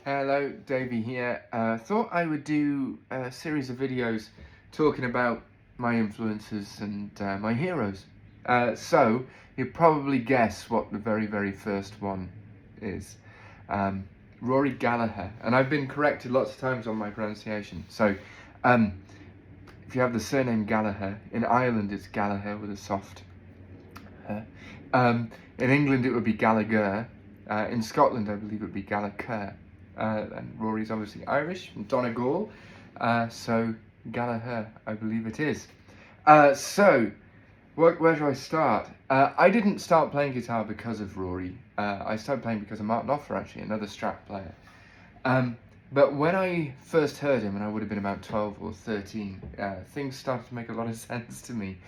Hello, Davey here. Thought I would do a series of videos talking about my influences and my heroes. So, you'll probably guess what the very first one is. Rory Gallagher. And I've been corrected lots of times on my pronunciation. So, if you have the surname Gallagher, in Ireland it's Gallagher with a soft in England it would be Gallagher. In Scotland I believe it would be Gallagher. And Rory's obviously Irish, from Donegal, so Gallagher, I believe it is. So, where do I start? I didn't start playing guitar because of Rory. I started playing because of Martin Offer, actually, another Strat player. But when I first heard him, and I would have been about 12 or 13, things started to make a lot of sense to me.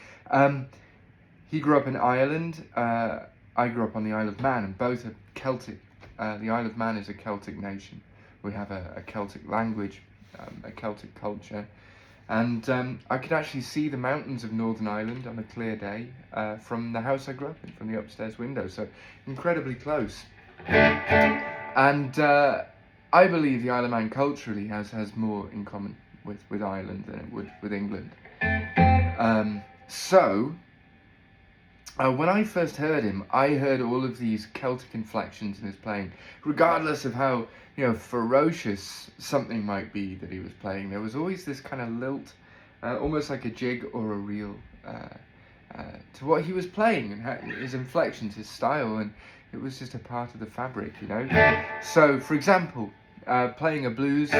He grew up in Ireland, I grew up on the Isle of Man, and both are Celtic. The Isle of Man is a Celtic nation. We have a Celtic language, a Celtic culture, and I could actually see the mountains of Northern Ireland on a clear day from the house I grew up in, from the upstairs window, so incredibly close. And I believe the Isle of Man culturally has more in common with Ireland than it would with England. When I first heard him, I heard all of these Celtic inflections in his playing, regardless of how ferocious something might be that he was playing. There was always this kind of lilt, almost like a jig or a reel, to what he was playing and his inflections, his style, and it was just a part of the fabric, you know. So, for example, playing a blues.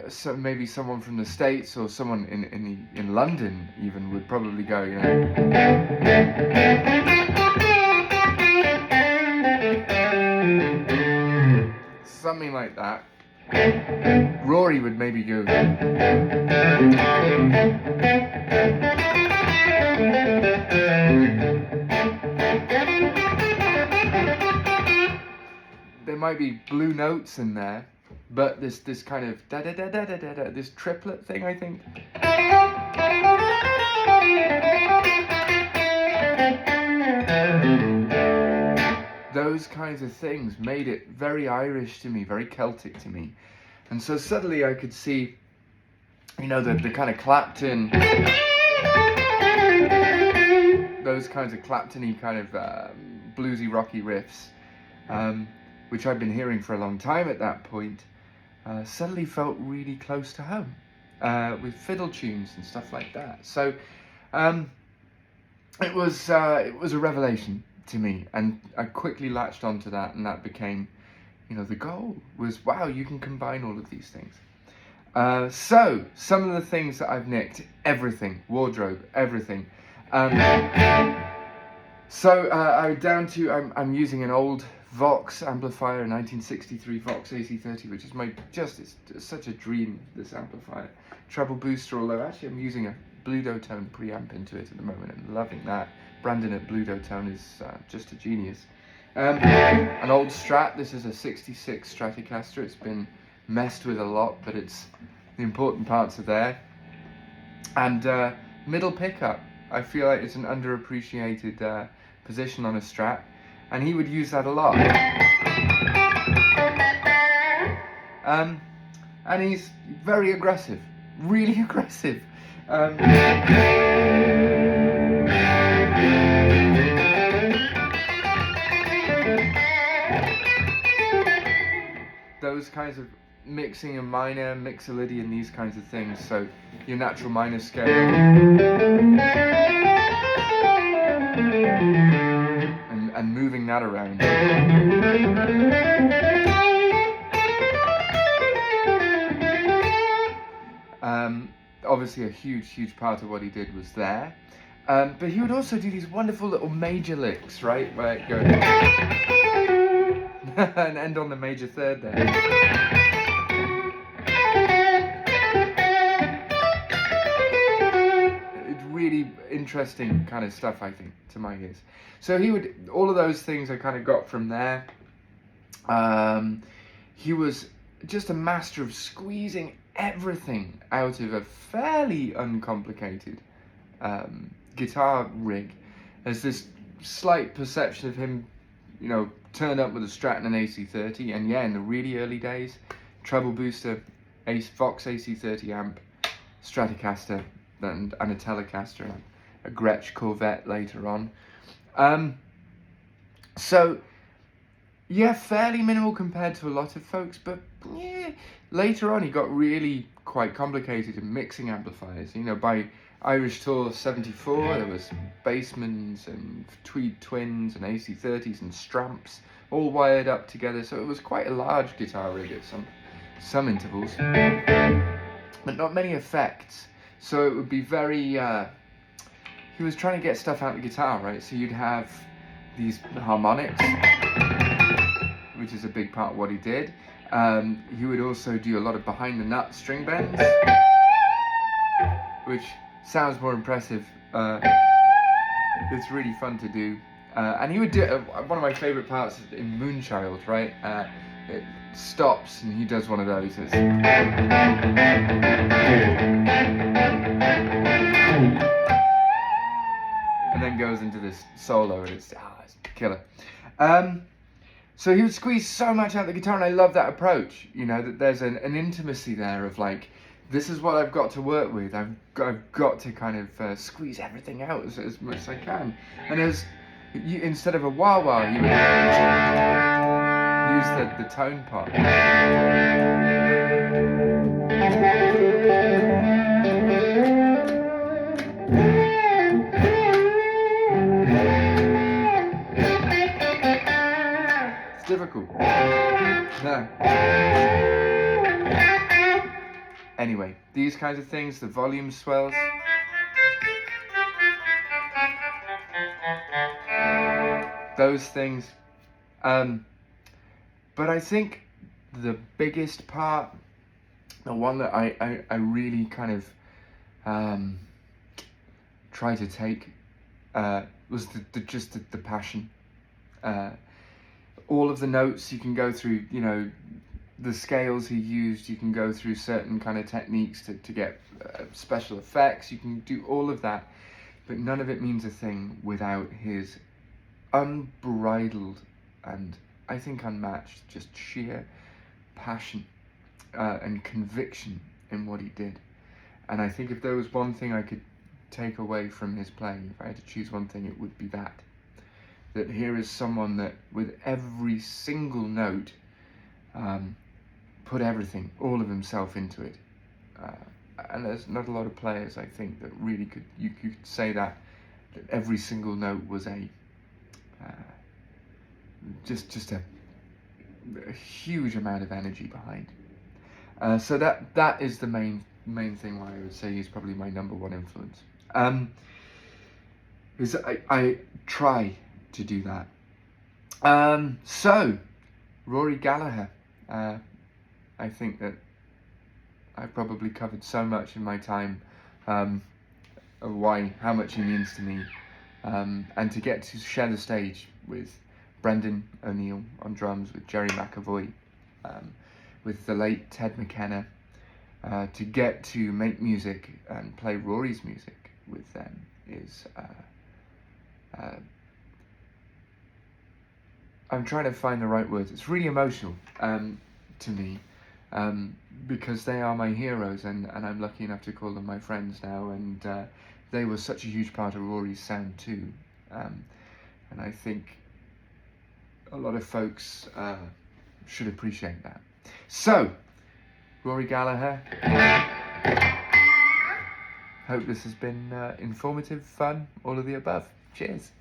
So maybe someone from the States or someone in London even would probably go, you know, something like that. Rory would maybe go, there might be blue notes in there, but this kind of da da da da da da da, this triplet thing, I think. Those kinds of things made it very Irish to me, very Celtic to me, and so suddenly I could see, you know, the kind of Clapton, those kinds of Clapton-y kind of bluesy rocky riffs, which I'd been hearing for a long time at that point. Suddenly felt really close to home, with fiddle tunes and stuff like that. So it was a revelation to me, and I quickly latched onto that, and that became, you know, the goal was, wow, you can combine all of these things. So some of the things that I've nicked, everything, wardrobe, everything. I'm using an old Vox amplifier, a 1963 Vox AC30, which is it's such a dream, this amplifier. Treble booster, although actually I'm using a Bluetone preamp into it at the moment and loving that. Brandon at Bluetone is just a genius. An old Strat, this is a 66 Stratocaster. It's been messed with a lot, but the important parts are there. And middle pickup, I feel like it's an underappreciated position on a Strat, and he would use that a lot. And he's very aggressive, really aggressive. Those kinds of mixing a minor, mixolydian, these kinds of things, so your natural minor scale. And moving that around. Obviously a huge part of what he did was there. But he would also do these wonderful little major licks, right? Where it goes and end on the major third there. It's really interesting kind of stuff, I think, to my ears. So all of those things I kind of got from there. He was just a master of squeezing everything out of a fairly uncomplicated guitar rig. There's this slight perception of him you know, turn up with a Strat and an AC30, and yeah, in the really early days, treble booster, Vox AC30 amp, Stratocaster, and a Telecaster, and a Gretsch Corvette later on. So yeah, fairly minimal compared to a lot of folks, but yeah, later on he got really quite complicated in mixing amplifiers. You know, by Irish Tour 74, there was Bassmans and Tweed Twins and AC30s and Stramps all wired up together, so it was quite a large guitar rig at some intervals, but not many effects. So it would be very, he was trying to get stuff out of the guitar, right? So you'd have these harmonics, which is a big part of what he did. He would also do a lot of behind the nut string bends, which sounds more impressive. It's really fun to do. And he would do, one of my favourite parts in Moonchild, right? It stops and he does one of those. And then goes into this solo, and it's killer. So he would squeeze so much out of the guitar, and I love that approach. You know, that there's an intimacy there of like, this is what I've got to work with. I've got to kind of squeeze everything out as much as I can. And instead of a wah wah, you would use the tone pot. Difficult. No. Anyway, these kinds of things, the volume swells. Those things. But I think the biggest part, the one that I really kind of try to take was the passion. All of the notes you can go through, you know, the scales he used, you can go through certain kind of techniques to get special effects, you can do all of that, but none of it means a thing without his unbridled and I think unmatched, just sheer passion and conviction in what he did. And I think if there was one thing I could take away from his playing, if I had to choose one thing, it would be that here is someone that with every single note put everything, all of himself into it. And there's not a lot of players, I think, that really you could say that every single note was just a huge amount of energy behind. So that is the main thing why I would say he's probably my number one influence. Is I try to do that. So Rory Gallagher, I think that I've probably covered so much in my time of how much he means to me, and to get to share the stage with Brendan O'Neill on drums, with Jerry McAvoy, with the late Ted McKenna, to get to make music and play Rory's music with them is I'm trying to find the right words. It's really emotional to me, because they are my heroes, and I'm lucky enough to call them my friends now, and they were such a huge part of Rory's sound too, and I think a lot of folks should appreciate that. So, Rory Gallagher, hope this has been informative, fun, all of the above. Cheers.